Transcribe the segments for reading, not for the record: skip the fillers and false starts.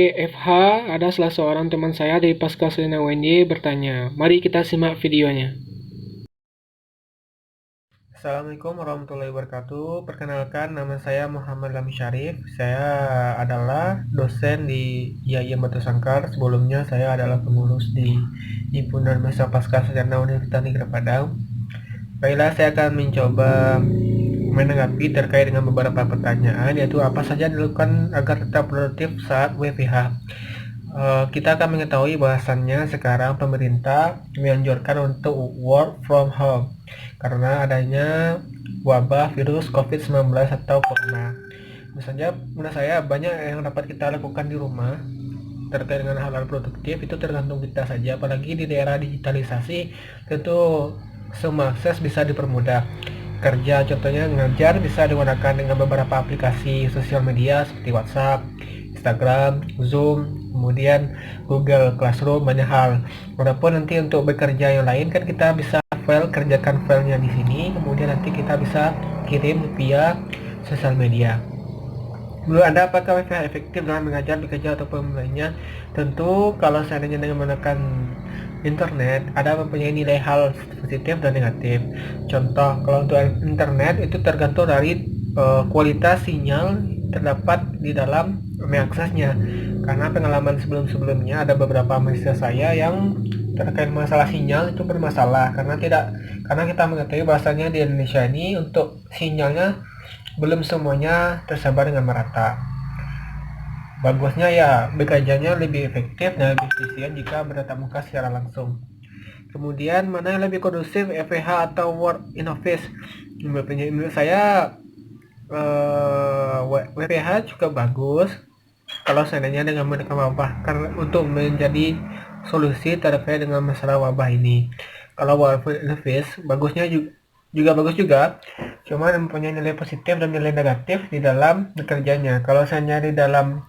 WFH, ada salah seorang teman saya dari Pasca Selena UNY bertanya. Mari kita simak videonya. Assalamualaikum warahmatullahi wabarakatuh. Perkenalkan, nama saya Muhammad Lami Syarif. Saya adalah dosen di IAIN Batu Sangkar. Sebelumnya saya adalah pengurus di Himpunan Mahasiswa Pasca Sarjana Universitas Negeri Padang. Baiklah, saya akan mencoba menanggapi terkait dengan beberapa pertanyaan, yaitu apa saja dilakukan agar tetap produktif saat WFH. Kita akan mengetahui bahwasannya sekarang pemerintah menganjurkan untuk work from home karena adanya wabah virus COVID-19 atau corona. Misalnya, menurut saya banyak yang dapat kita lakukan di rumah terkait dengan hal-hal produktif, itu tergantung kita saja. Apalagi di daerah digitalisasi, tentu semua akses bisa dipermudah. Kerja contohnya ngajar bisa digunakan dengan beberapa aplikasi sosial media seperti WhatsApp, Instagram, Zoom, kemudian Google Classroom, banyak hal. Walaupun nanti untuk bekerja yang lain kan kita bisa kerjakan filenya di sini, kemudian nanti kita bisa kirim via sosial media. Menurut Anda, apakah WFH efektif dalam mengajar, bekerja, ataupun lainnya? Tentu, kalau seandainya dengan menggunakan internet, ada mempunyai nilai hal positif dan negatif. Contoh, kalau untuk internet itu tergantung dari kualitas sinyal terdapat di dalam mengaksesnya. Karena pengalaman sebelum-sebelumnya ada beberapa mahasiswa saya yang terkait masalah sinyal itu bermasalah karena kita mengetahui bahasanya di Indonesia ini untuk sinyalnya belum semuanya tersebar dengan merata. Bagusnya ya bekerjanya lebih efektif dan lebih efisien jika bertatap muka secara langsung. Kemudian mana yang lebih kondusif, FH atau work in office? Menurut saya WFH juga bagus kalau seandainya dengan menekan wabah, karena untuk menjadi solusi terkait dengan masalah wabah ini. Kalau work in office bagusnya juga bagus juga, cuma mempunyai nilai positif dan nilai negatif di dalam bekerjanya. Kalau saya di dalam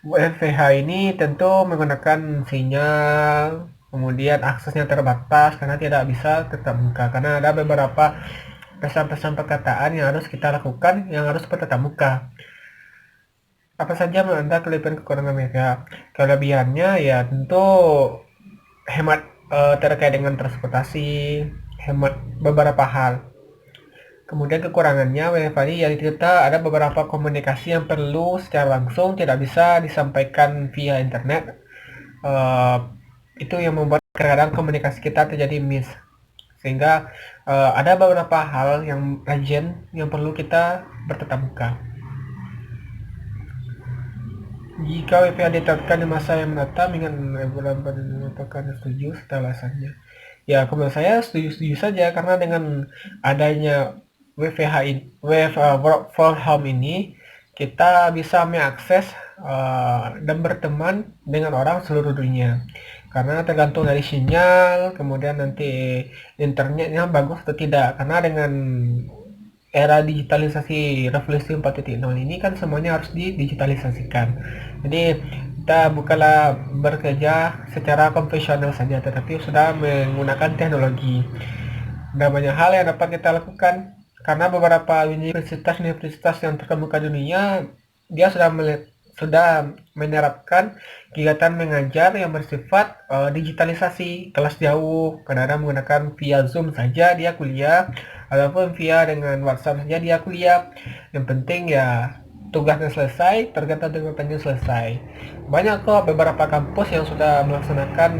WFH ini tentu menggunakan sinyal, kemudian aksesnya terbatas karena tidak bisa tetap muka, karena ada beberapa pesan-pesan perkataan yang harus kita lakukan yang harus bertatap muka. Apa saja menurut Anda kelebihan kekurangan mereka? Kelebihannya ya tentu hemat terkait dengan transportasi, hemat beberapa hal. Kemudian kekurangannya WFH ini yang kita ada beberapa komunikasi yang perlu secara langsung tidak bisa disampaikan via internet. Uh, itu yang membuat kadang komunikasi kita terjadi miss. Sehingga ada beberapa hal yang urgent yang perlu kita bertatap muka. Jika WFH diterapkan di masa yang mendatang dengan bulan mengatakan setuju setelah alasannya. Ya, menurut saya setuju saja karena dengan adanya work from home ini kita bisa mengakses dan berteman dengan orang seluruh dunia. Karena tergantung dari sinyal, kemudian nanti internetnya bagus atau tidak. Karena dengan era digitalisasi revolusi 4.0 ini kan semuanya harus didigitalisasikan. Jadi kita bukanlah bekerja secara konvensional saja, tetapi sudah menggunakan teknologi. Ada banyak hal yang dapat kita lakukan karena beberapa universitas yang terkemuka di dunia dia sudah menerapkan kegiatan mengajar yang bersifat digitalisasi, kelas jauh, kadang-kadang menggunakan via Zoom saja dia kuliah, ataupun via dengan WhatsApp saja dia kuliah. Yang penting ya tugasnya selesai, tergantung dengan penyu selesai. Banyak kok beberapa kampus yang sudah melaksanakan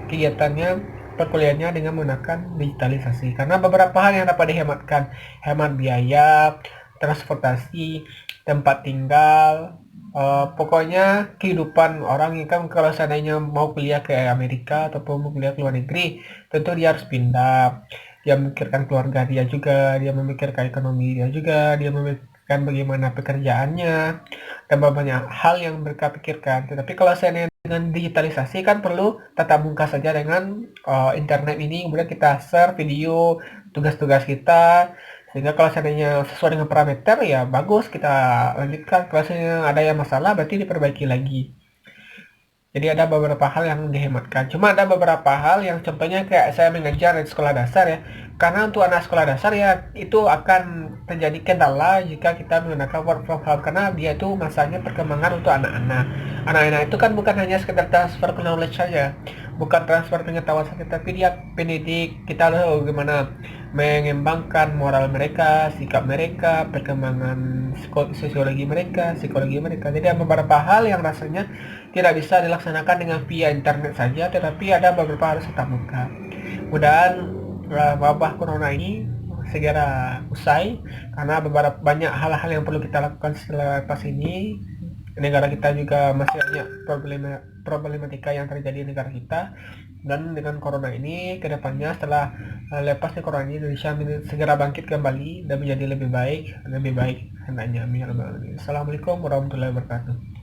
kegiatannya perkuliahannya dengan menggunakan digitalisasi karena beberapa hal yang dapat dihematkan, hemat biaya, transportasi, tempat tinggal, pokoknya kehidupan orang yang kan kalau seandainya mau kuliah ke Amerika ataupun mau kuliah ke luar negeri, tentu dia harus pindah. Dia memikirkan keluarga dia juga, dia memikirkan ekonomi dia juga, dia memikirkan bagaimana pekerjaannya, dan banyak hal yang mereka pikirkan. Tetapi kalau seandainya dengan digitalisasi kan perlu tatap muka saja dengan internet ini, kemudian kita share video tugas-tugas kita, sehingga kalau seandainya sesuai dengan parameter ya bagus kita lanjutkan. Kalau seandainya ada yang masalah berarti diperbaiki lagi. Jadi ada beberapa hal yang dihematkan. Cuma ada beberapa hal yang contohnya kayak saya mengajar di sekolah dasar ya. Karena untuk anak sekolah dasar ya itu akan terjadi kendala jika kita menggunakan work from home, karena dia itu masanya perkembangan untuk anak-anak. Anak-anak itu kan bukan hanya sekedar transfer knowledge saja, bukan transfer pengetahuan saja, tapi dia pendidik. Kita tahu bagaimana mengembangkan moral mereka, sikap mereka, perkembangan sosiologi mereka, psikologi mereka. Jadi ada beberapa hal yang rasanya tidak bisa dilaksanakan dengan via internet saja, tetapi ada beberapa hal tatap muka. Mudahan wabah corona ini segera usai, karena beberapa banyak hal-hal yang perlu kita lakukan setelah lepas ini. Negara kita juga masih banyak problematika yang terjadi di negara kita, dan dengan corona ini kedepannya setelah lepas dari corona ini Indonesia segera bangkit kembali dan menjadi lebih baik hendaknya. Assalamualaikum warahmatullahi wabarakatuh.